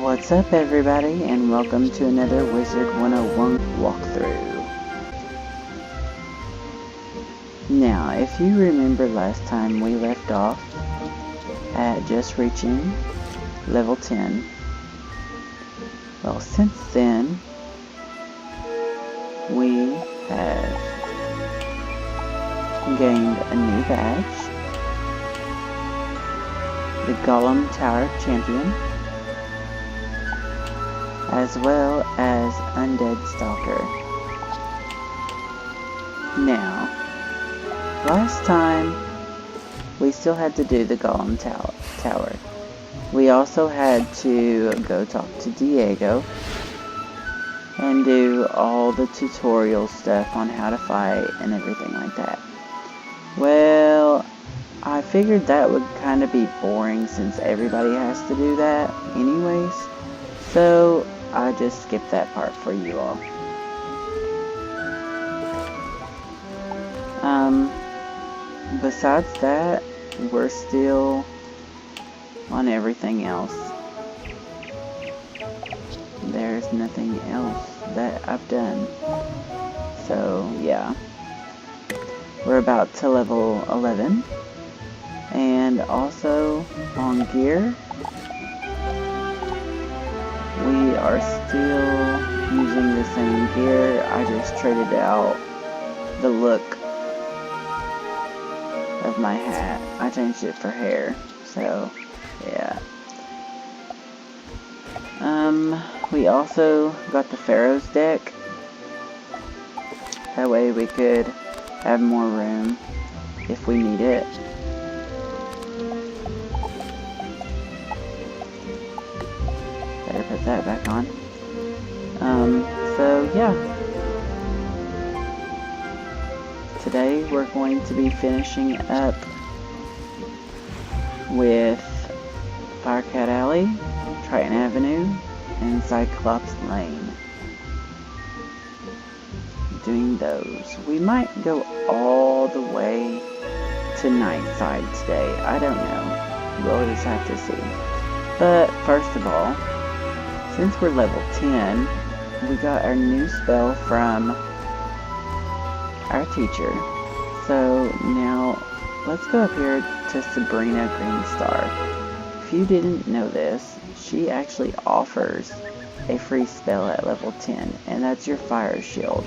What's up everybody, and welcome to another Wizard101 walkthrough. Now, if you remember last time we left off at just reaching level 10. Well, since then, we have gained a new badge, the Golem Tower Champion, as well as Undead Stalker. Now, last time we still had to do the Golem Tower. We also had to go talk to Diego and do all the tutorial stuff on how to fight and everything like that. Well, I figured that would kind of be boring since everybody has to do that anyways. So I just skipped that part for you all. Besides that, we're still on everything else. There's nothing else that I've done. So yeah, we're about to level 11, and also on gear, we are still using the same gear. I just traded out the look of my hat. I changed it for hair, so yeah. We also got the Pharaoh's deck. That way we could have more room if we need it. Better put that back on. So yeah. Today we're going to be finishing up with Firecat Alley, Triton Avenue, and Cyclops Lane. Doing those. We might go all the way to Nightside today. I don't know. We'll just have to see. But first of all, since we're level 10, we got our new spell from our teacher. So now let's go up here to Sabrina Greenstar. If you didn't know this, she actually offers a free spell at level 10, and that's your Fire Shield.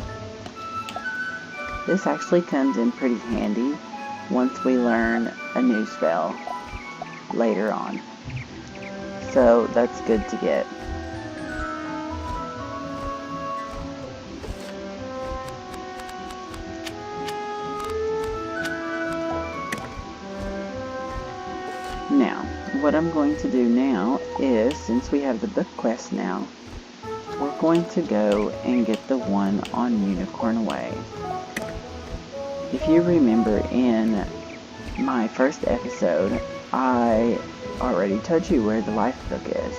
This actually comes in pretty handy once we learn a new spell later on. So that's good to get. Now, what I'm going to do now is, since we have the book quest now, we're going to go and get the one on Unicorn Way. If you remember in my first episode, I already told you where the life book is,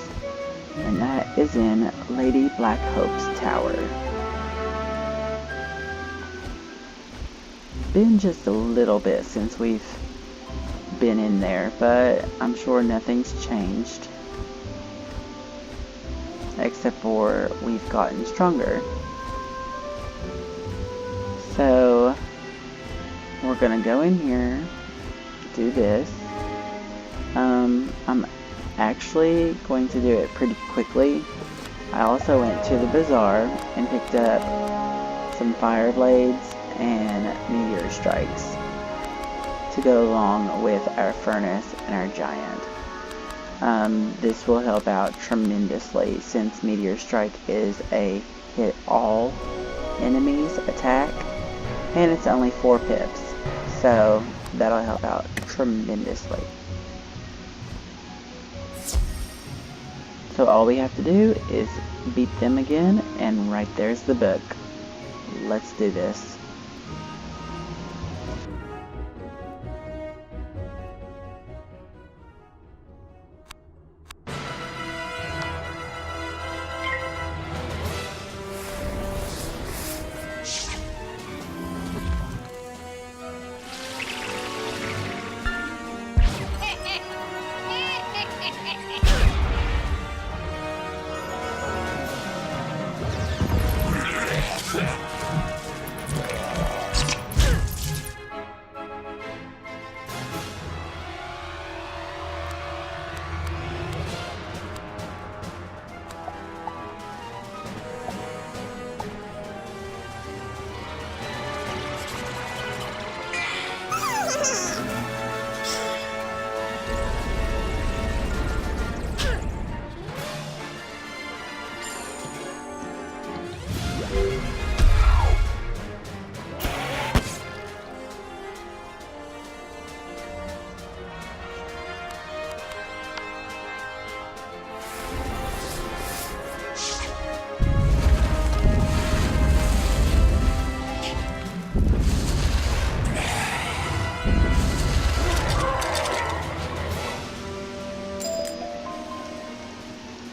and that is in Lady Blackhope's tower. Been just a little bit since we've been in there, but I'm sure nothing's changed except for we've gotten stronger. So we're gonna go in here, do this. I'm actually going to do it pretty quickly. I also went to the bazaar and picked up some fire blades and meteor strikes to go along with our furnace and our giant. This will help out tremendously since meteor strike is a hit all enemies attack, and it's only 4 pips, so that'll help out tremendously. So all we have to do is beat them again, and right there's the book. Let's do this.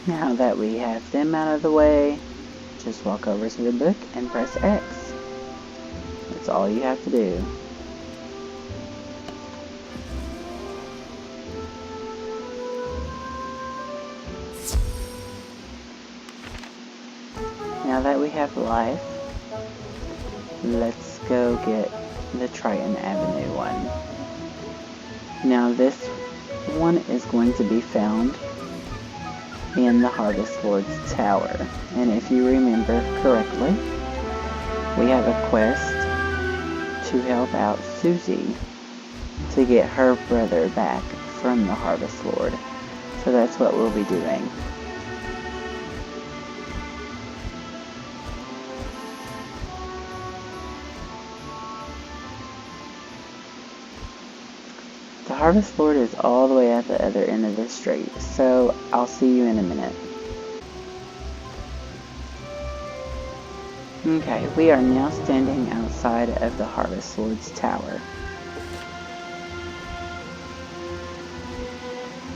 Now that we have them out of the way, just walk over to the book and press X. That's all you have to do. Now that we have life, let's go get the Triton Avenue one. Now this one is going to be found in the Harvest Lord's Tower. And if you remember correctly, we have a quest to help out Susie to get her brother back from the Harvest Lord. So that's what we'll be doing. The Harvest Lord is all the way at the other end of the street, so I'll see you in a minute. Okay, we are now standing outside of the Harvest Lord's Tower.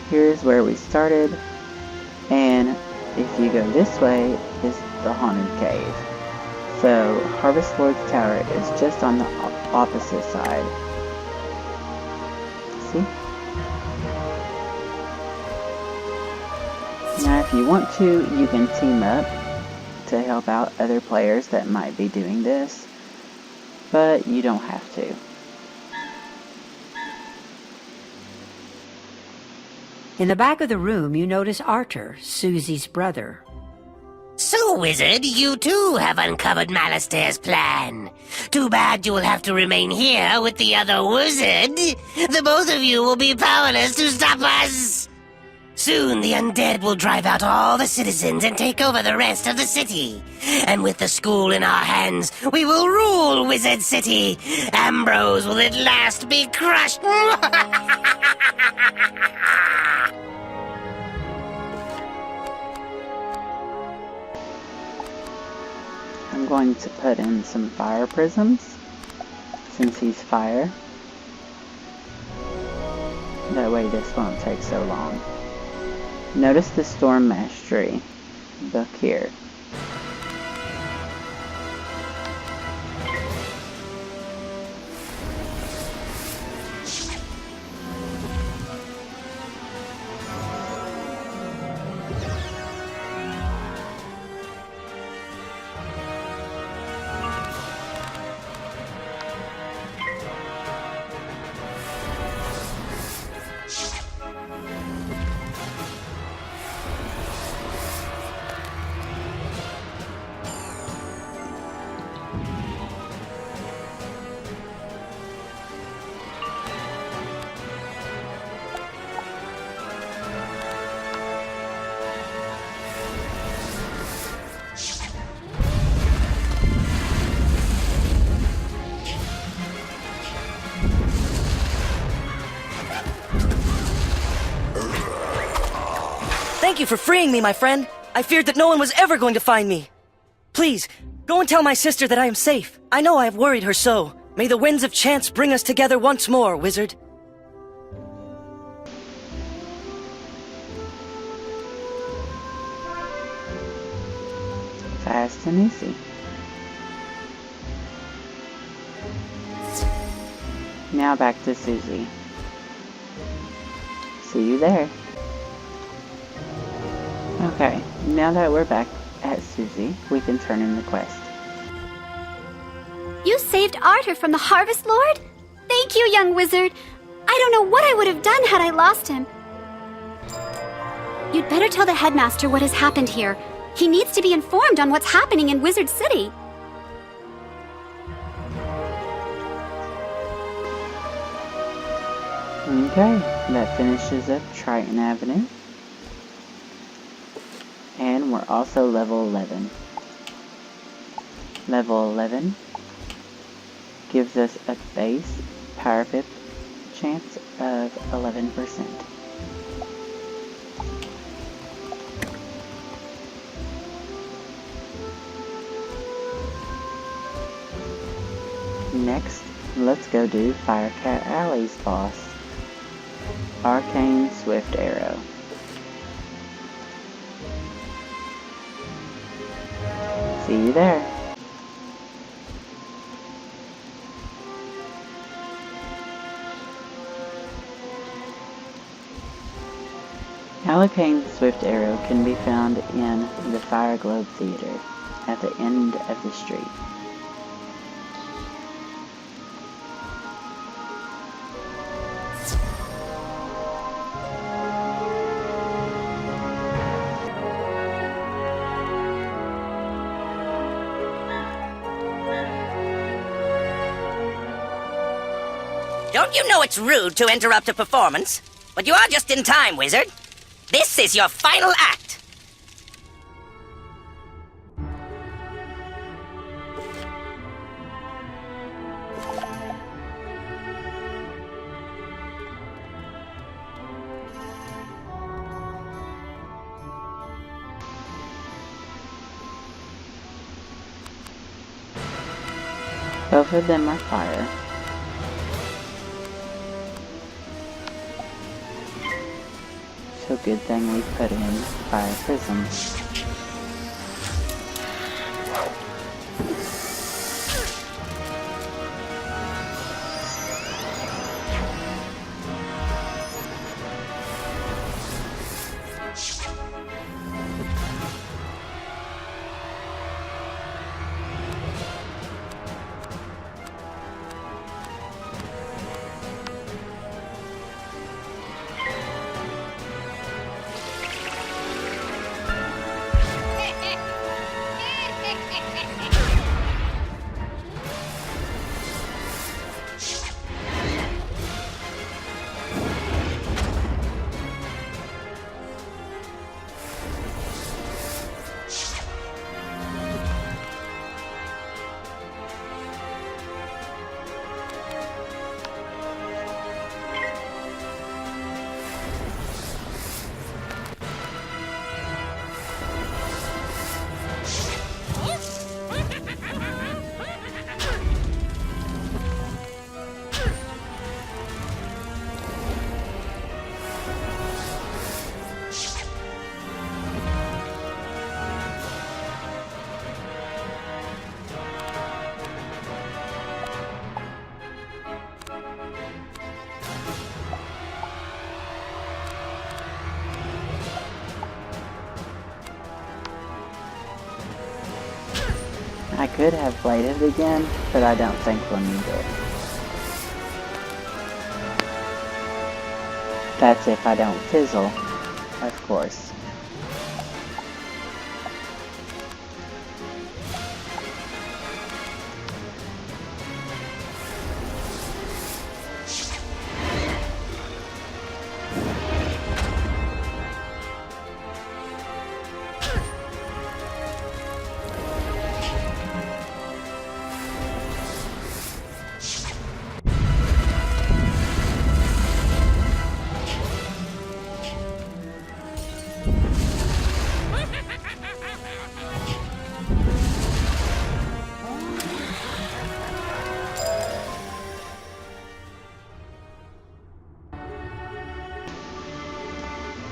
Here's where we started, and if you go this way is the Haunted Cave. So, Harvest Lord's Tower is just on the opposite side. See? Now if you want to, you can team up to help out other players that might be doing this, but you don't have to. In the back of the room, you notice Arthur, Susie's brother. So, Wizard, you too have uncovered Malistair's plan. Too bad you will have to remain here with the other wizard. The both of you will be powerless to stop us. Soon the undead will drive out all the citizens and take over the rest of the city. And with the school in our hands, we will rule Wizard City. Ambrose will at last be crushed. I'm going to put in some fire prisms, since he's fire. That way this won't take so long. Notice the Storm Mastery book here. Thank you for freeing me, my friend. I feared that no one was ever going to find me. Please, go and tell my sister that I am safe. I know I have worried her so. May the winds of chance bring us together once more, wizard. Fast and easy. Now back to Susie. See you there. Okay, now that we're back at Susie, we can turn in the quest. You saved Arthur from the Harvest Lord? Thank you, young wizard. I don't know what I would have done had I lost him. You'd better tell the headmaster what has happened here. He needs to be informed on what's happening in Wizard City. Okay, that finishes up Triton Avenue. And we're also level 11. Level 11 gives us a base power pip chance of 11%. Next, let's go do Firecat Alley's boss, Arcane Swift Arrow. See you there. Arcane Swift Arrow can be found in the Fire Globe Theater at the end of the street. Don't you know it's rude to interrupt a performance? But you are just in time, wizard. This is your final act. Both of them are fire. So good thing we put in fire prisms. I could have played it again, but I don't think we'll need it. That's if I don't fizzle, of course.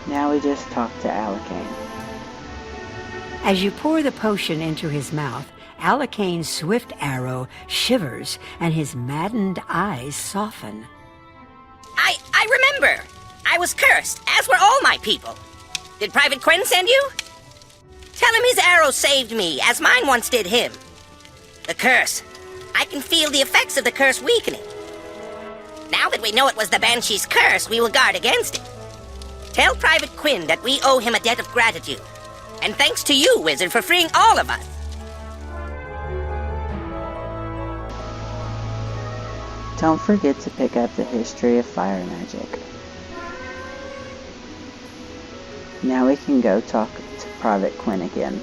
Now we just talk to Alicane. As you pour the potion into his mouth, Alicane's swift arrow shivers and his maddened eyes soften. I remember. I was cursed, as were all my people. Did Private Quinn send you? Tell him his arrow saved me, as mine once did him. The curse. I can feel the effects of the curse weakening. Now that we know it was the Banshee's curse, we will guard against it. Tell Private Quinn that we owe him a debt of gratitude. And thanks to you, Wizard, for freeing all of us. Don't forget to pick up the history of fire magic. Now we can go talk to Private Quinn again.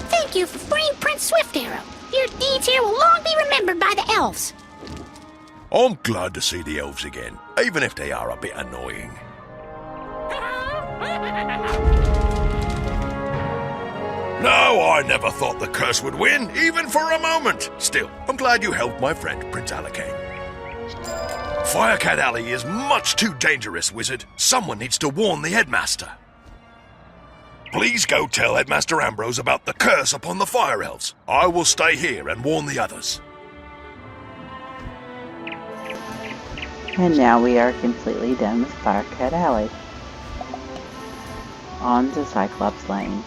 Thank you for freeing Prince Swiftarrow. Your deeds here will long be remembered by the elves. I'm glad to see the elves again, even if they are a bit annoying. No, I never thought the curse would win, even for a moment. Still, I'm glad you helped my friend, Prince Alakane. Firecat Alley is much too dangerous, Wizard. Someone needs to warn the headmaster. Please go tell Headmaster Ambrose about the curse upon the Fire Elves. I will stay here and warn the others. And now we are completely done with Firecat Alley. On to Cyclops Lane.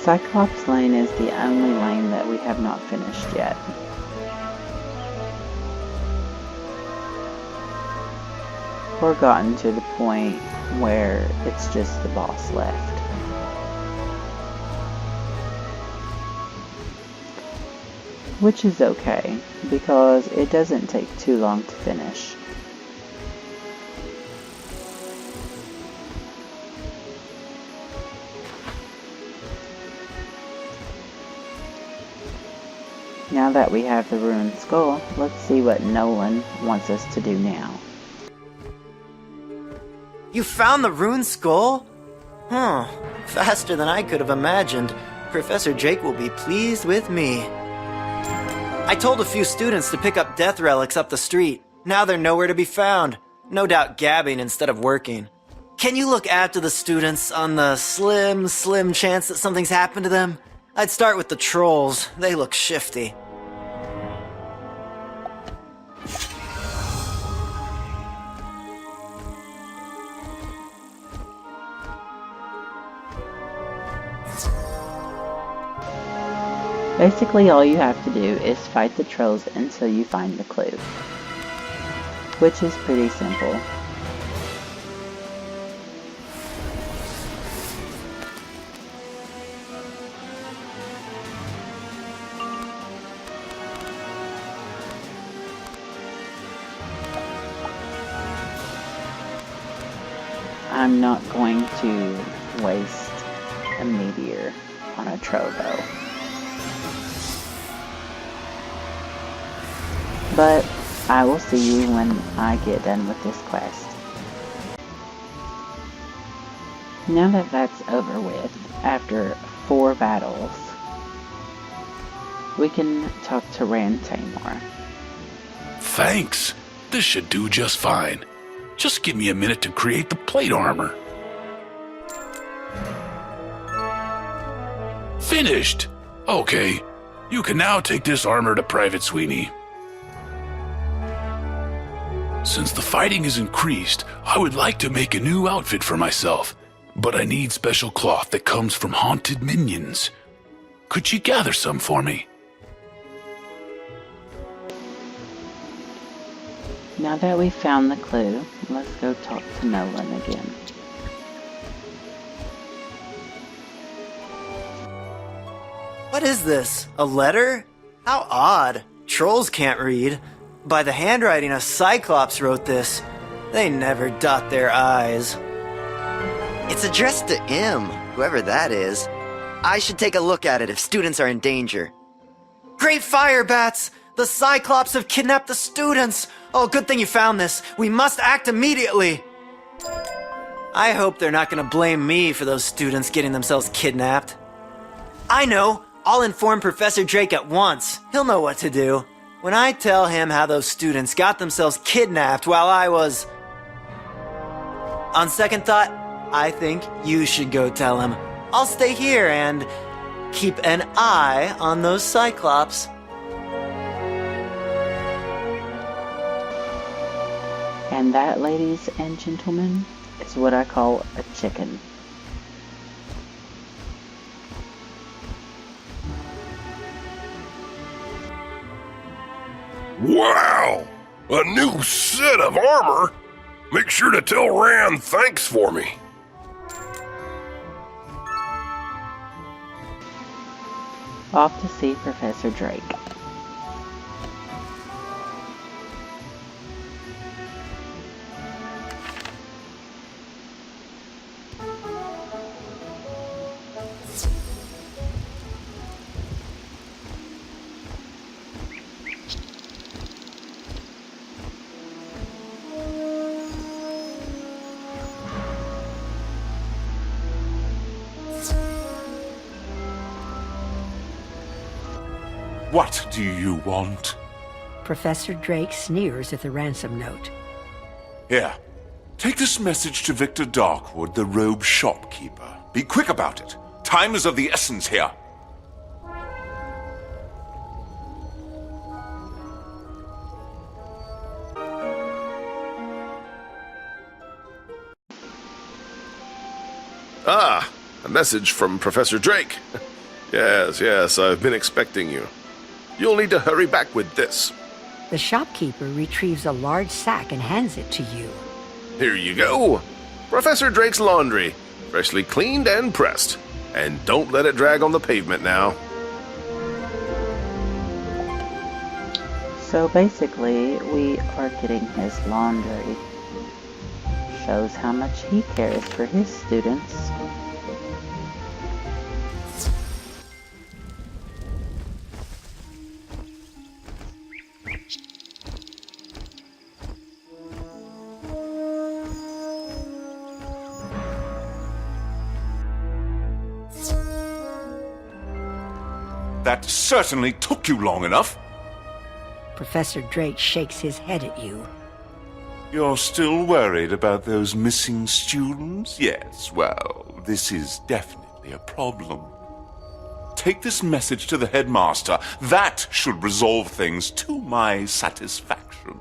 Cyclops Lane is the only lane that we have not finished yet. We're gotten to the point where it's just the boss left. Which is okay, because it doesn't take too long to finish. Now that we have the ruined skull, let's see what Nolan wants us to do now. You found the ruined skull? Huh. Faster than I could have imagined. Professor Jake will be pleased with me. I told a few students to pick up death relics up the street. Now they're nowhere to be found. No doubt gabbing instead of working. Can you look after the students on the slim chance that something's happened to them? I'd start with the trolls. They look shifty. Basically, all you have to do is fight the trolls until you find the clue, which is pretty simple. I'm not going to waste a meteor on a troll though. But I will see you when I get done with this quest. Now that that's over with, after 4 battles, we can talk to Rand Tamor. Thanks. This should do just fine. Just give me a minute to create the plate armor. Finished! Okay, you can now take this armor to Private Sweeney. Since the fighting is increased, I would like to make a new outfit for myself, but I need special cloth that comes from haunted minions. Could you gather some for me? Now that we've found the clue, let's go talk to Nolan again. What is this? A letter? How odd. Trolls can't read. By the handwriting, a Cyclops wrote this. They never dot their I's. It's addressed to him, whoever that is. I should take a look at it if students are in danger. Great fire, Bats! The Cyclops have kidnapped the students! Oh, good thing you found this. We must act immediately! I hope they're not gonna blame me for those students getting themselves kidnapped. I know! I'll inform Professor Drake at once. He'll know what to do. When I tell him how those students got themselves kidnapped while I was... On second thought, I think you should go tell him. I'll stay here and keep an eye on those Cyclops. And that, ladies and gentlemen, is what I call a chicken. Wow! A new set of armor? Make sure to tell Ran thanks for me. Off to see Professor Drake. What do you want? Professor Drake sneers at the ransom note. Here, take this message to Victor Darkwood, the robe shopkeeper. Be quick about it. Time is of the essence here. Ah, a message from Professor Drake. Yes, I've been expecting you. You'll need to hurry back with this. The shopkeeper retrieves a large sack and hands it to you. Here you go. Professor Drake's laundry, freshly cleaned and pressed. And don't let it drag on the pavement now. So basically, we are getting his laundry. Shows how much he cares for his students. That certainly took you long enough. Professor Drake shakes his head at you. You're still worried about those missing students? Yes, well, this is definitely a problem. Take this message to the headmaster. That should resolve things to my satisfaction.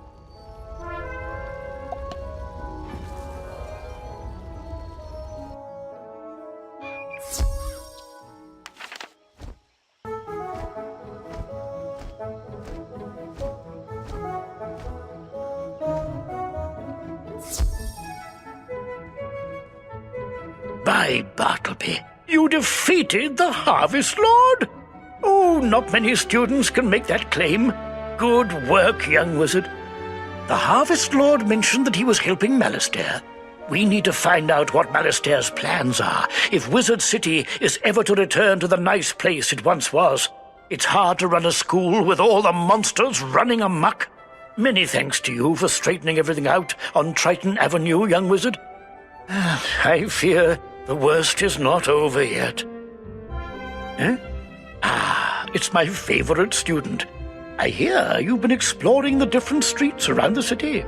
By Bartleby, you defeated the Harvest Lord? Oh, not many students can make that claim. Good work, young wizard. The Harvest Lord mentioned that he was helping Malastare. We need to find out what Malastare's plans are, if Wizard City is ever to return to the nice place it once was. It's hard to run a school with all the monsters running amok. Many thanks to you for straightening everything out on Triton Avenue, young wizard. I fear the worst is not over yet. Huh? Ah, it's my favorite student. I hear you've been exploring the different streets around the city.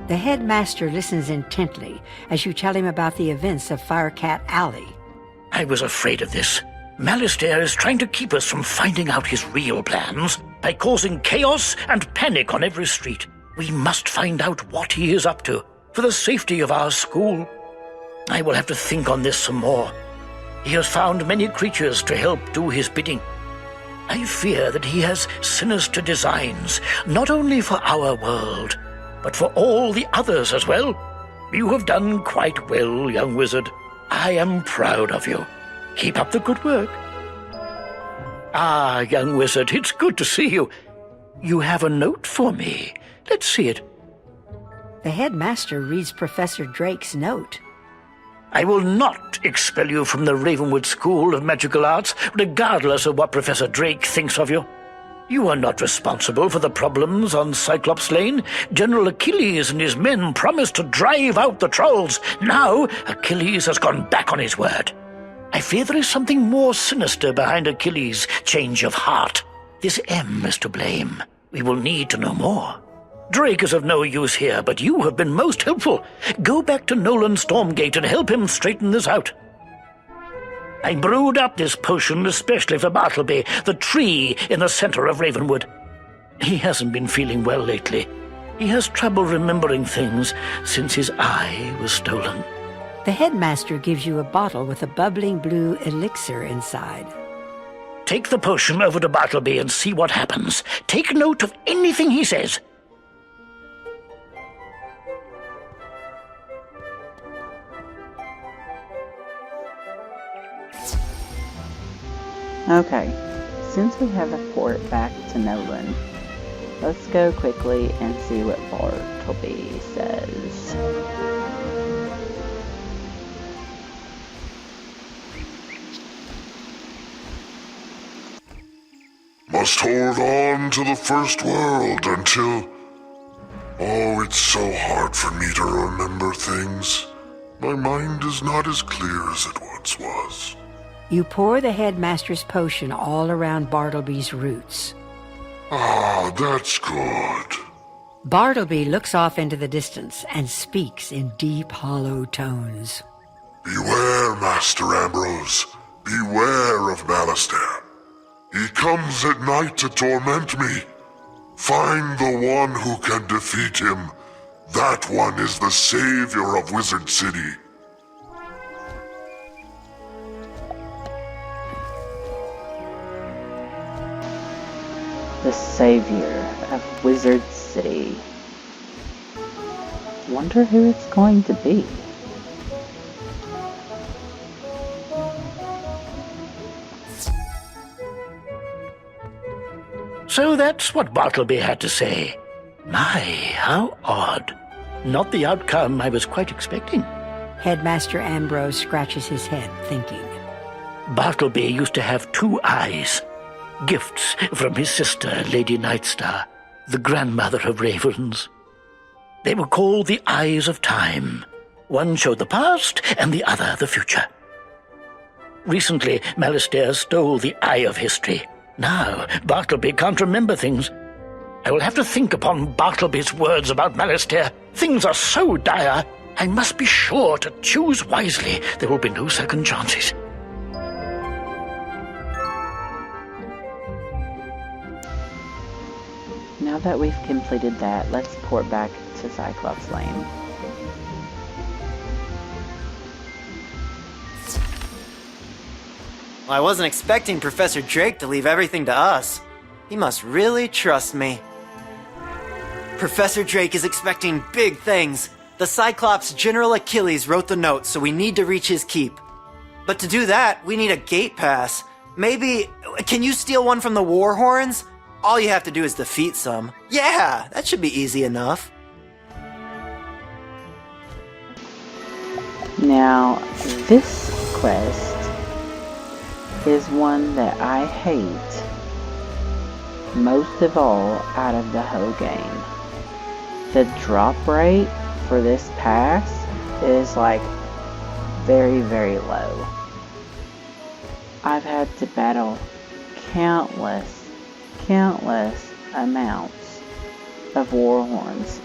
The headmaster listens intently as you tell him about the events of Firecat Alley. I was afraid of this. Malastare is trying to keep us from finding out his real plans by causing chaos and panic on every street. We must find out what he is up to for the safety of our school. I will have to think on this some more. He has found many creatures to help do his bidding. I fear that he has sinister designs, not only for our world, but for all the others as well. You have done quite well, young wizard. I am proud of you. Keep up the good work. Ah, young wizard, it's good to see you. You have a note for me. Let's see it. The headmaster reads Professor Drake's note. I will not expel you from the Ravenwood School of Magical Arts, regardless of what Professor Drake thinks of you. You are not responsible for the problems on Cyclops Lane. General Achilles and his men promised to drive out the trolls. Now, Achilles has gone back on his word. I fear there is something more sinister behind Achilles' change of heart. This M is to blame. We will need to know more. Drake is of no use here, but you have been most helpful. Go back to Nolan Stormgate and help him straighten this out. I brewed up this potion especially for Bartleby, the tree in the center of Ravenwood. He hasn't been feeling well lately. He has trouble remembering things since his eye was stolen. The headmaster gives you a bottle with a bubbling blue elixir inside. Take the potion over to Bartleby and see what happens. Take note of anything he says. Okay, since we have a port back to Nolan, let's go quickly and see what Bartleby says. Must hold on to the first world until... Oh, it's so hard for me to remember things. My mind is not as clear as it once was. You pour the headmaster's potion all around Bartleby's roots. Ah, that's good. Bartleby looks off into the distance and speaks in deep, hollow tones. Beware, Master Ambrose. Beware of Malastair. He comes at night to torment me. Find the one who can defeat him. That one is the savior of Wizard City. The savior of Wizard City. Wonder who it's going to be. So that's what Bartleby had to say. My, how odd. Not the outcome I was quite expecting. Headmaster Ambrose scratches his head, thinking. Bartleby used to have 2 eyes. Gifts from his sister, Lady Nightstar, the grandmother of ravens. They were called the Eyes of Time. One showed the past, and the other the future. Recently, Malastair stole the Eye of History. Now, Bartleby can't remember things. I will have to think upon Bartleby's words about Malastair. Things are so dire, I must be sure to choose wisely. There will be no second chances. Now that we've completed that, let's port back to Cyclops Lane. Well, I wasn't expecting Professor Drake to leave everything to us. He must really trust me. Professor Drake is expecting big things. The Cyclops General Achilles wrote the note, so we need to reach his keep. But to do that, we need a gate pass. Maybe... Can you steal one from the Warhorns? All you have to do is defeat some. Yeah, that should be easy enough. Now, this quest is one that I hate most of all out of the whole game. The drop rate for this pass is like very, very low. I've had to battle countless amounts of Warhorns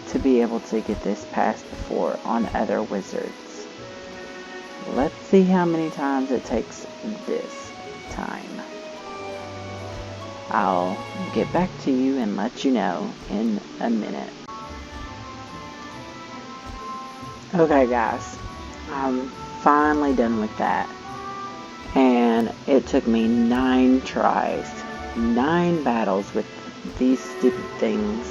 to be able to get this pass before on other wizards. Let's see how many times it takes this time. I'll get back to you and let you know in a minute. Okay guys, I'm finally done with that. And it took me 9 tries, 9 battles with these stupid things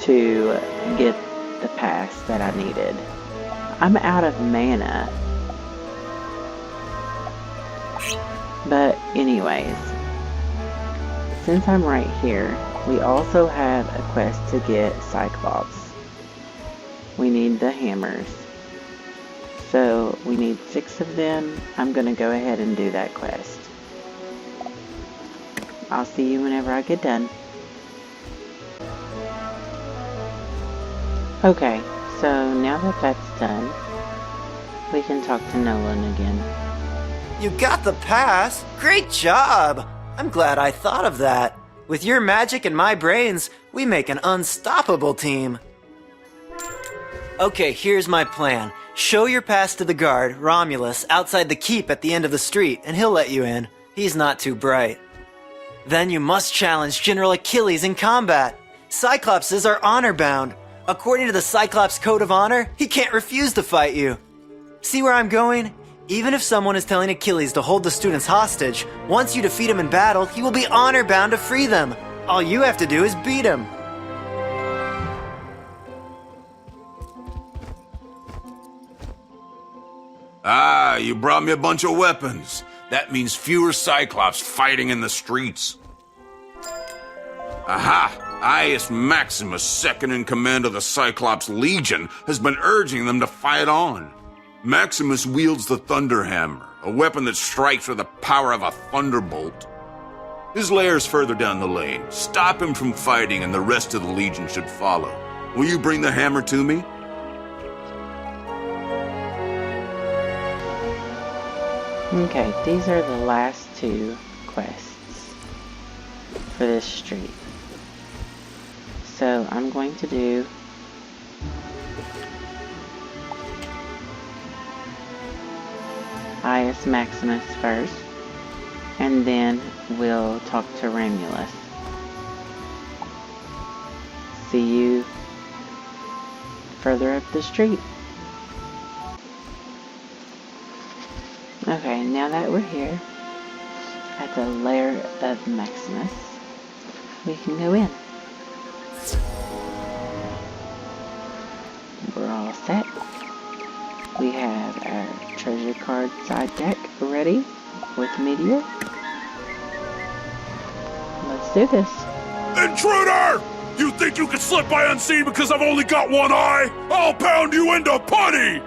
to get the pass that I needed. I'm out of mana. But anyways, since I'm right here, we also have a quest to get Cyclops. We need the hammers. So we need 6 of them. I'm gonna go ahead and do that quest. I'll see you whenever I get done. Okay, so now that that's done, we can talk to Nolan again. You got the pass! Great job! I'm glad I thought of that. With your magic and my brains, we make an unstoppable team. Okay, here's my plan. Show your pass to the guard, Romulus, outside the keep at the end of the street, and he'll let you in. He's not too bright. Then you must challenge General Achilles in combat. Cyclopses are honor-bound. According to the Cyclops Code of Honor, he can't refuse to fight you. See where I'm going? Even if someone is telling Achilles to hold the students hostage, once you defeat him in battle, he will be honor-bound to free them. All you have to do is beat him. Ah, you brought me a bunch of weapons. That means fewer Cyclops fighting in the streets. Aha! Aius Maximus, second in command of the Cyclops Legion, has been urging them to fight on. Maximus wields the Thunder Hammer, a weapon that strikes with the power of a thunderbolt. His lair's further down the lane. Stop him from fighting and the rest of the Legion should follow. Will you bring the hammer to me? Okay, these are the last 2 quests for this street. So I'm going to do Aius Maximus first, and then we'll talk to Romulus. See you further up the street. Okay, now that we're here at the lair of Maximus, we can go in. We're all set. We have our treasure card side deck ready with Meteor. Let's do this. Intruder! You think you can slip by unseen because I've only got one eye? I'll pound you into putty!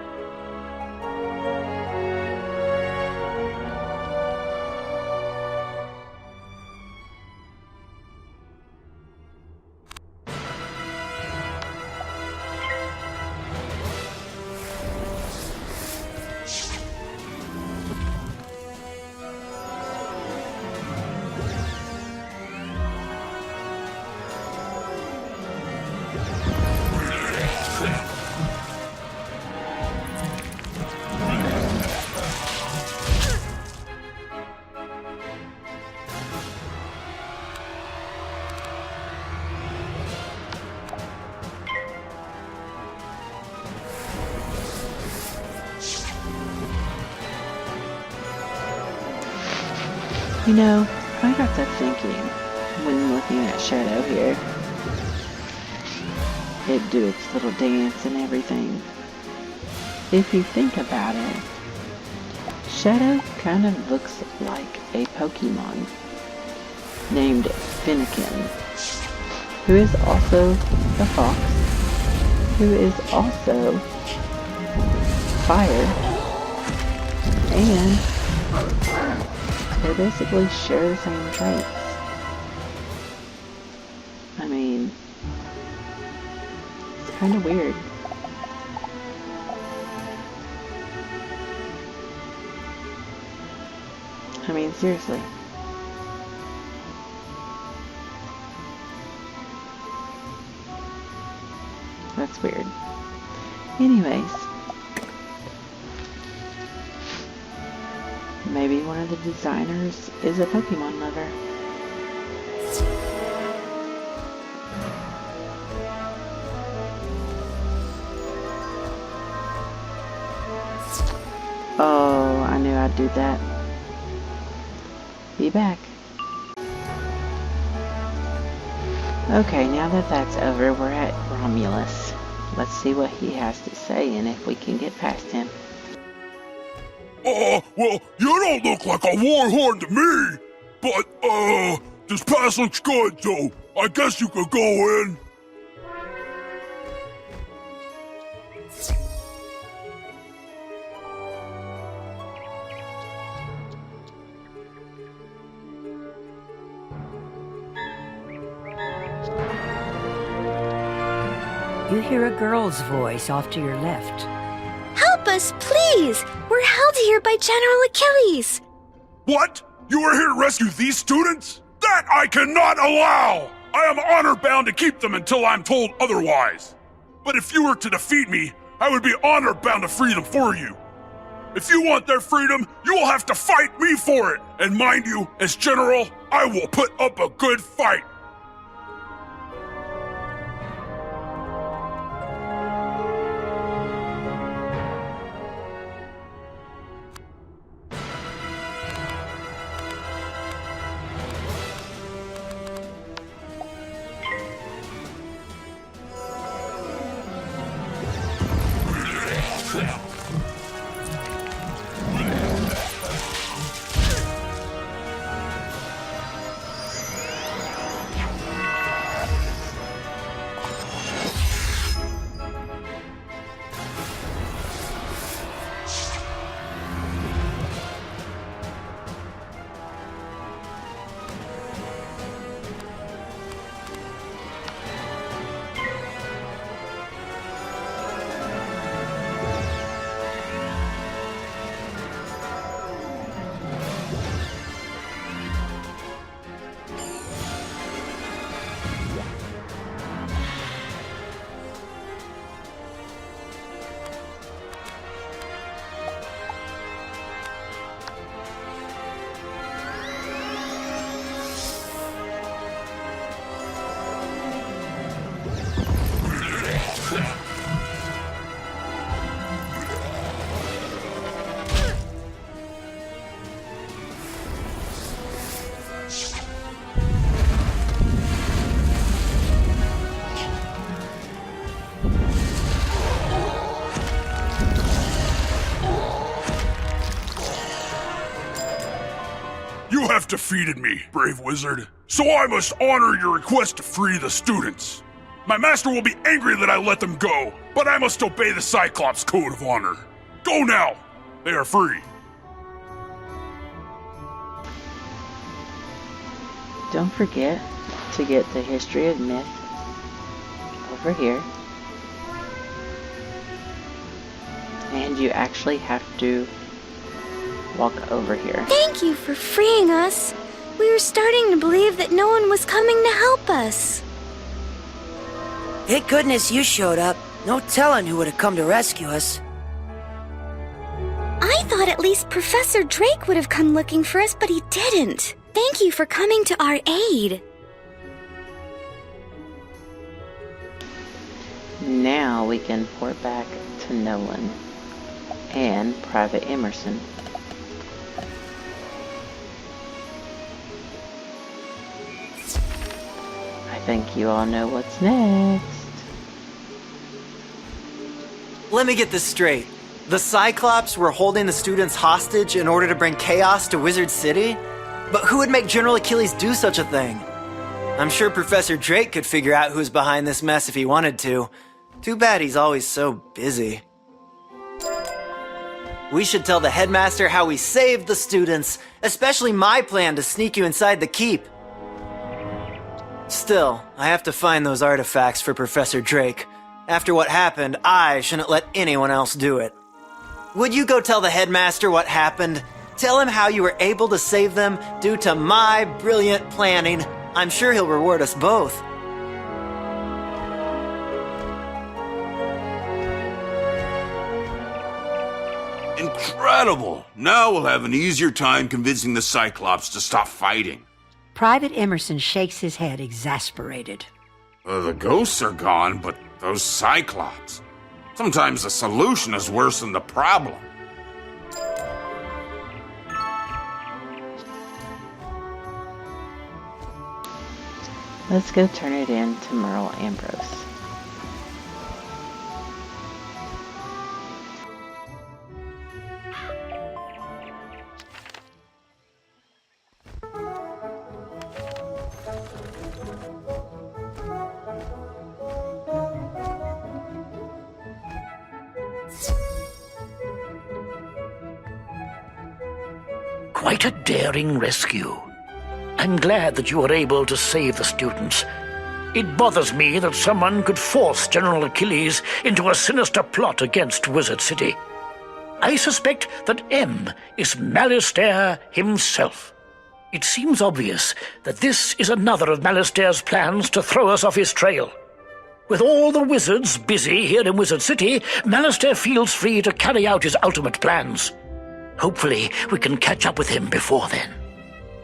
You know, I got to thinking when looking at Shadow here. It do its little dance and everything. If you think about it, Shadow kind of looks like a Pokemon named Finnegan, who is also the fox, who is also fire, and they basically share the same traits. I mean, it's kind of weird. I mean, seriously. That's weird. Anyways. Maybe one of the designers is a Pokemon lover. Oh, I knew I'd do that. Be back. Okay, now that that's over, we're at Romulus. Let's see what he has to say and if we can get past him. Well, you don't look like a warhorn to me, but, this pass looks good, so I guess you could go in. You hear a girl's voice off to your left. Help us, please! We're held here by General Achilles! What? You are here to rescue these students? That I cannot allow! I am honor-bound to keep them until I'm told otherwise. But if you were to defeat me, I would be honor-bound to free them for you. If you want their freedom, you will have to fight me for it. And mind you, as general, I will put up a good fight. You have defeated me, brave wizard, so I must honor your request to free the students. My master will be angry that I let them go, but I must obey the Cyclops Code of Honor. Go now! They are free. Don't forget to get the History of Myth over here. And you actually have to walk over here. Thank you for freeing us. We were starting to believe that no one was coming to help us. Thank goodness you showed up. No telling who would have come to rescue us. I thought at least Professor Drake would have come looking for us, but he didn't. Thank you for coming to our aid. Now we can port back to Nolan and Private Emerson. I think you all know what's next. Let me get this straight. The Cyclops were holding the students hostage in order to bring chaos to Wizard City? But who would make General Achilles do such a thing? I'm sure Professor Drake could figure out who's behind this mess if he wanted to. Too bad he's always so busy. We should tell the headmaster how we saved the students, especially my plan to sneak you inside the keep. Still, I have to find those artifacts for Professor Drake. After what happened, I shouldn't let anyone else do it. Would you go tell the headmaster what happened? Tell him how you were able to save them due to my brilliant planning. I'm sure he'll reward us both. Incredible! Now we'll have an easier time convincing the Cyclops to stop fighting. Private Emerson shakes his head, exasperated. The ghosts are gone, but those Cyclops. Sometimes the solution is worse than the problem. Let's go turn it in to Merle Ambrose. Quite a daring rescue. I'm glad that you were able to save the students. It bothers me that someone could force General Achilles into a sinister plot against Wizard City. I suspect that M is Malistaire himself. It seems obvious that this is another of Malistaire's plans to throw us off his trail. With all the wizards busy here in Wizard City, Malistaire feels free to carry out his ultimate plans. Hopefully, we can catch up with him before then.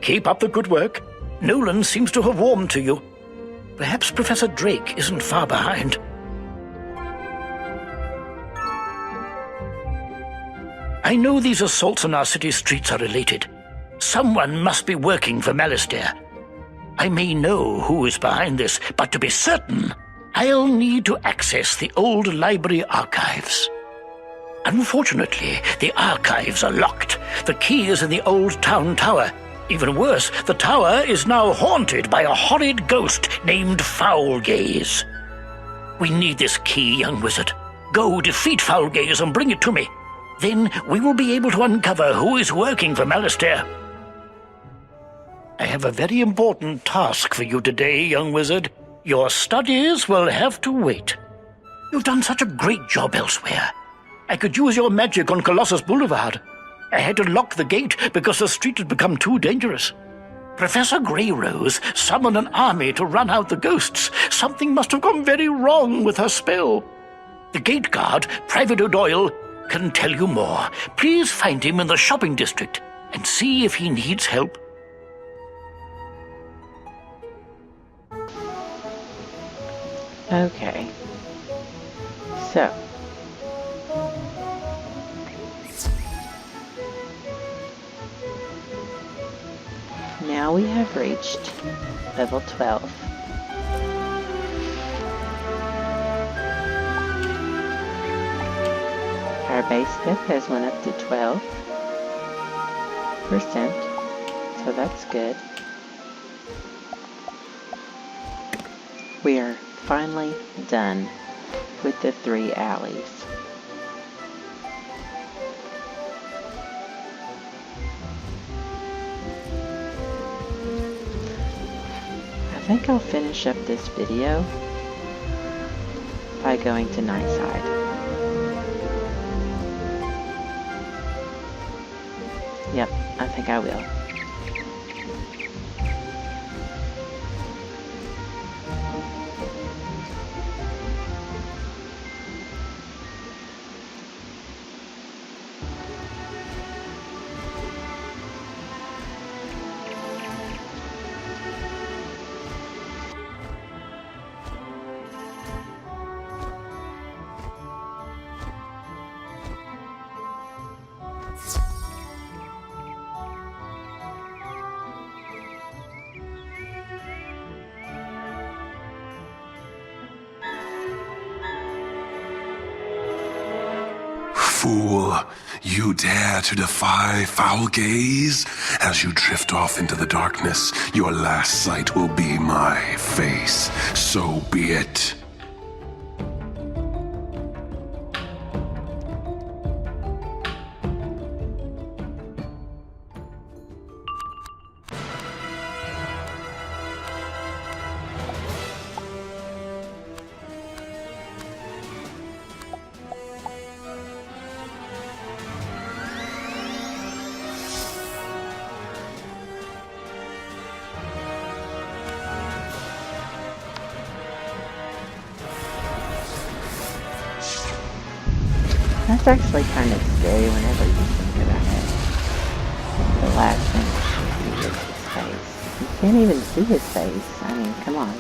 Keep up the good work. Nolan seems to have warmed to you. Perhaps Professor Drake isn't far behind. I know these assaults on our city streets are related. Someone must be working for Malistaire. I may know who is behind this, but to be certain, I'll need to access the old library archives. Unfortunately, the archives are locked. The key is in the old town tower. Even worse, the tower is now haunted by a horrid ghost named Foulgaze. We need this key, young wizard. Go defeat Foulgaze and bring it to me. Then we will be able to uncover who is working for Malistaire. I have a very important task for you today, young wizard. Your studies will have to wait. You've done such a great job elsewhere. I could use your magic on Colossus Boulevard. I had to lock the gate because the street had become too dangerous. Professor Greyrose summoned an army to run out the ghosts. Something must have gone very wrong with her spell. The gate guard, Private O'Doyle, can tell you more. Please find him in the shopping district and see if he needs help. Okay. So. Now we have reached level 12. Our base step has went up to 12%, so that's good. We are finally done with the 3 alleys. I think I'll finish up this video by going to Nightside. Yep, I think I will. Fool, you dare to defy Foulgaze? As you drift off into the darkness, your last sight will be my face. So be it. That's actually kind of scary whenever you think about it. The last thing you see is his face. You can't even see his face. I mean, come on.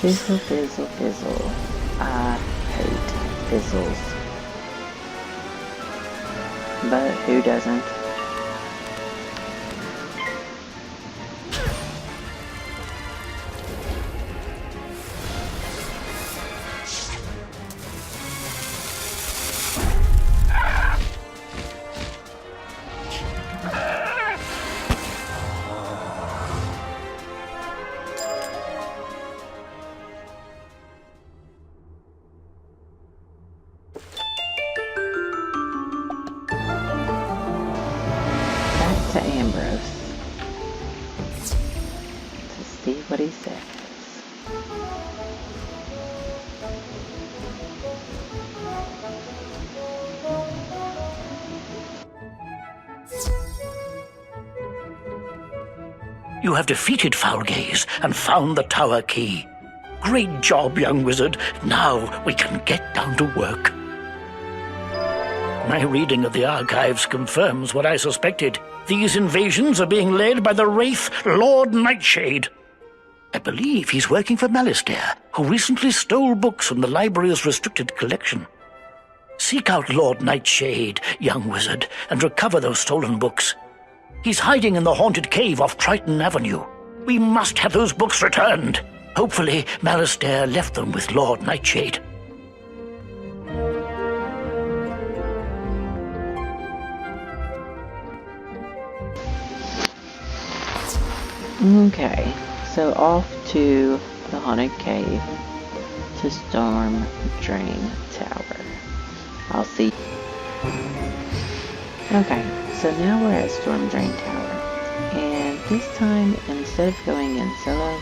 Fizzle, fizzle, fizzle. I hate fizzles. But who doesn't? To Ambrose to see what he says. You have defeated Foulgaze and found the tower key. Great job, young wizard. Now we can get down to work. My reading of the archives confirms what I suspected. These invasions are being led by the Wraith Lord Nightshade. I believe he's working for Malistaire, who recently stole books from the library's restricted collection. Seek out Lord Nightshade, young wizard, and recover those stolen books. He's hiding in the haunted cave off Triton Avenue. We must have those books returned. Hopefully, Malistaire left them with Lord Nightshade. Okay, so off to the haunted cave to Stormdrain Tower. I'll see. Okay, so now we're at Stormdrain Tower, and this time instead of going in solo,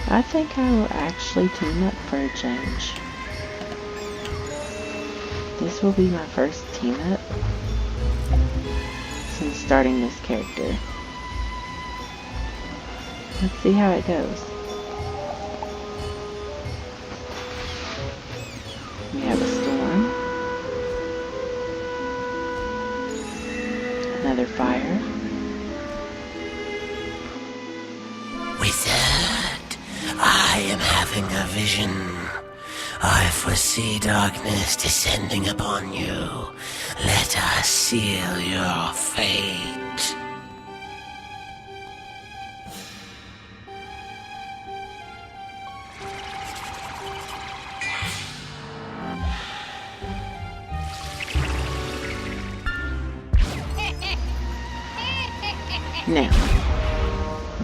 I think I will actually team up for a change. This will be my first team up since starting this character. Let's see how it goes. We have a storm, another fire, Wizard, I am having a vision. I foresee darkness descending upon you. Let us seal your fate. Now,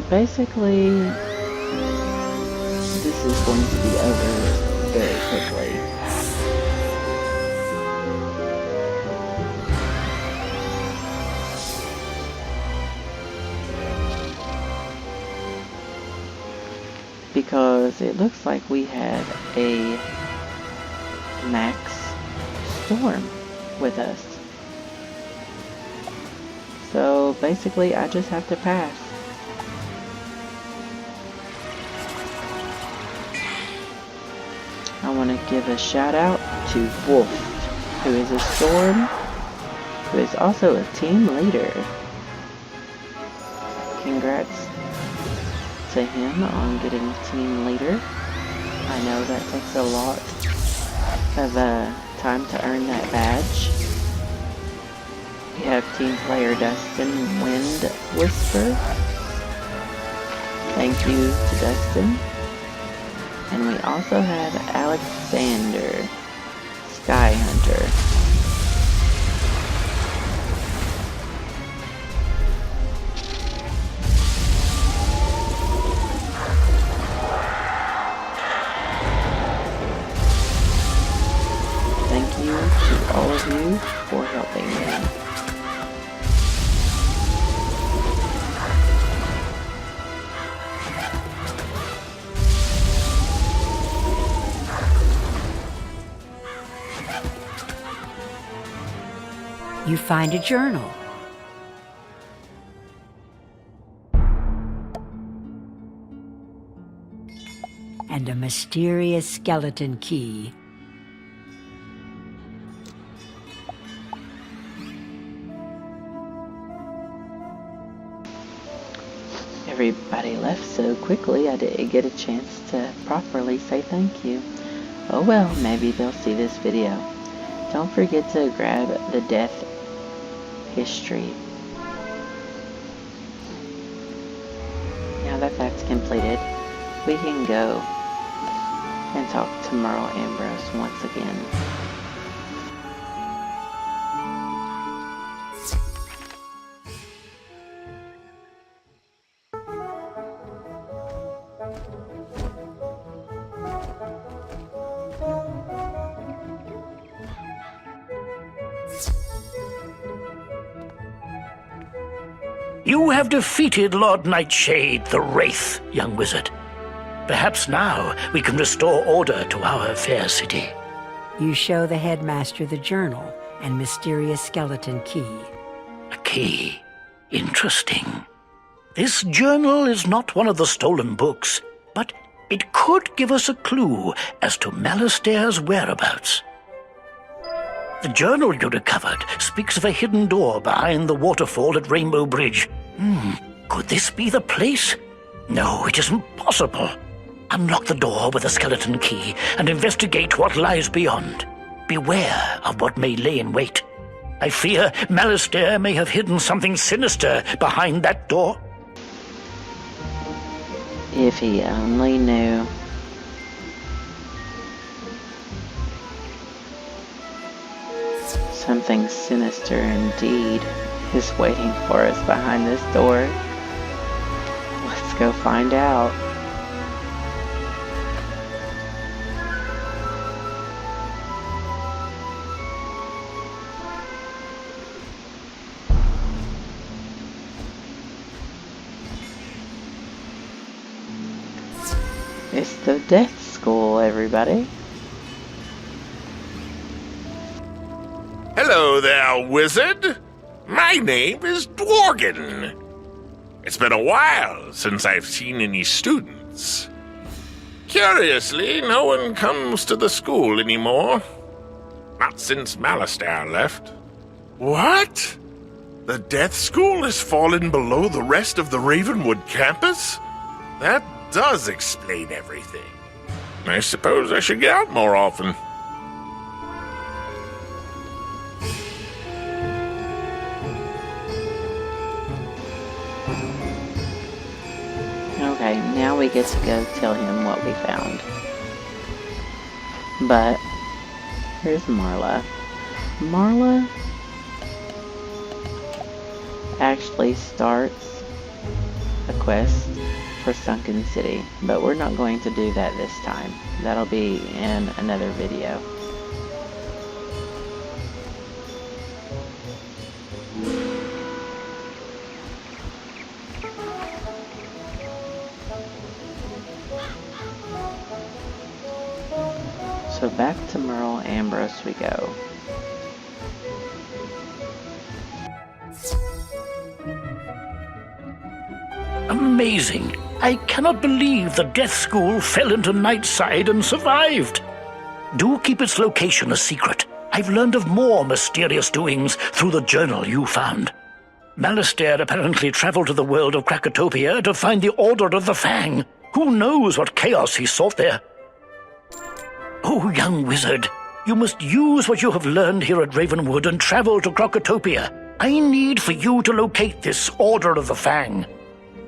basically, this is going to be over very quickly. Because it looks like we had a max storm with us. So basically, I just have to pass. I want to give a shout out to Wolf, who is a storm, who is also a team leader. Congrats to him on getting team leader. I know that takes a lot of time to earn that badge. We have team player Dustin Wind Whisper. Thank you to Dustin. And we also have Alexander Sky Hunter. Thank you to all of you for helping me. You find a journal. And a mysterious skeleton key. Everybody left so quickly I didn't get a chance to properly say thank you. Oh well, maybe they'll see this video. Don't forget to grab the death history. Now that that's completed, we can go and talk to Merle Ambrose once again. You have defeated Lord Nightshade, the Wraith, young wizard. Perhaps now we can restore order to our fair city. You show the headmaster the journal and mysterious skeleton key. A key. Interesting. This journal is not one of the stolen books, but it could give us a clue as to Malastair's whereabouts. The journal you recovered speaks of a hidden door behind the waterfall at Rainbow Bridge. Could this be the place? No, it isn't possible. Unlock the door with a skeleton key and investigate what lies beyond. Beware of what may lay in wait. I fear Malastair may have hidden something sinister behind that door. If he only knew. Something sinister indeed is waiting for us behind this door. Let's go find out. It's the death school, everybody. Hello there, wizard. My name is Dworgen. It's been a while since I've seen any students. Curiously, no one comes to the school anymore. Not since Malastair left. What? The Death School has fallen below the rest of the Ravenwood campus? That does explain everything. I suppose I should get out more often. Okay, now we get to go tell him what we found. But, here's Marla. Marla actually starts a quest for Sunken City, but we're not going to do that this time. That'll be in another video. So back to Merle Ambrose we go. Amazing. I cannot believe the Death School fell into Nightside and survived. Do keep its location a secret. I've learned of more mysterious doings through the journal you found. Malastair apparently traveled to the world of Krakatopia to find the Order of the Fang. Who knows what chaos he sought there? Oh, young wizard, you must use what you have learned here at Ravenwood and travel to Krakatopia. I need for you to locate this Order of the Fang.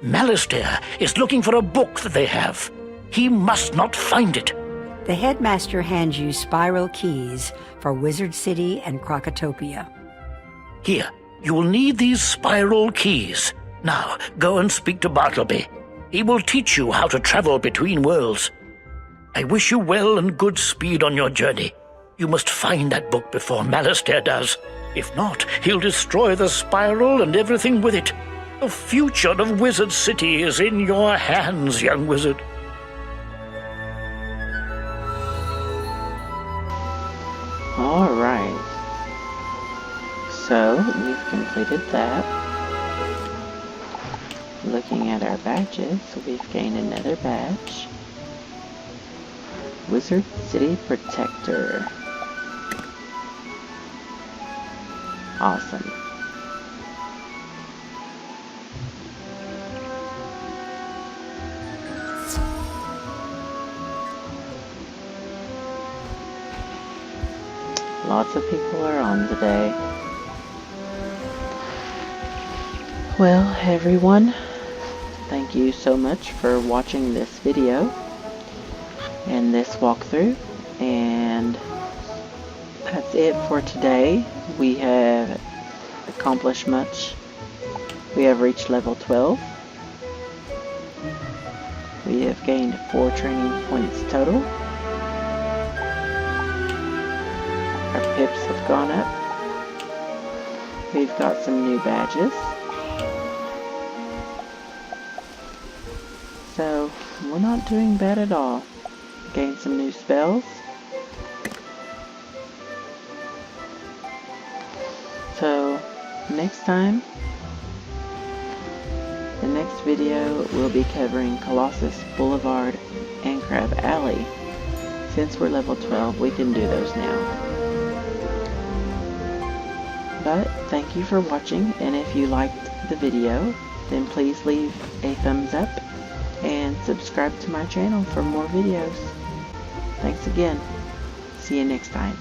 Malastair is looking for a book that they have. He must not find it. The headmaster hands you spiral keys for Wizard City and Krakatopia. Here, you will need these spiral keys. Now, go and speak to Bartleby. He will teach you how to travel between worlds. I wish you well and good speed on your journey. You must find that book before Malastair does. If not, he'll destroy the spiral and everything with it. The future of Wizard City is in your hands, young wizard. Alright. So, we've completed that. Looking at our badges, we've gained another badge. Wizard City Protector. Awesome. Lots of people are on today. Well, everyone, thank you so much for watching this video and this walkthrough, and that's it for today. We have accomplished much. We have reached level 12. We have gained 4 training points total. Our pips have gone up. We've got some new badges. So, we're not doing bad at all. Gained some new spells. So, next time, the next video will be covering Colossus Boulevard and Crab Alley. Since we're level 12, we can do those now. But thank you for watching, and if you liked the video, then please leave a thumbs up and subscribe to my channel for more videos. Thanks again. See you next time.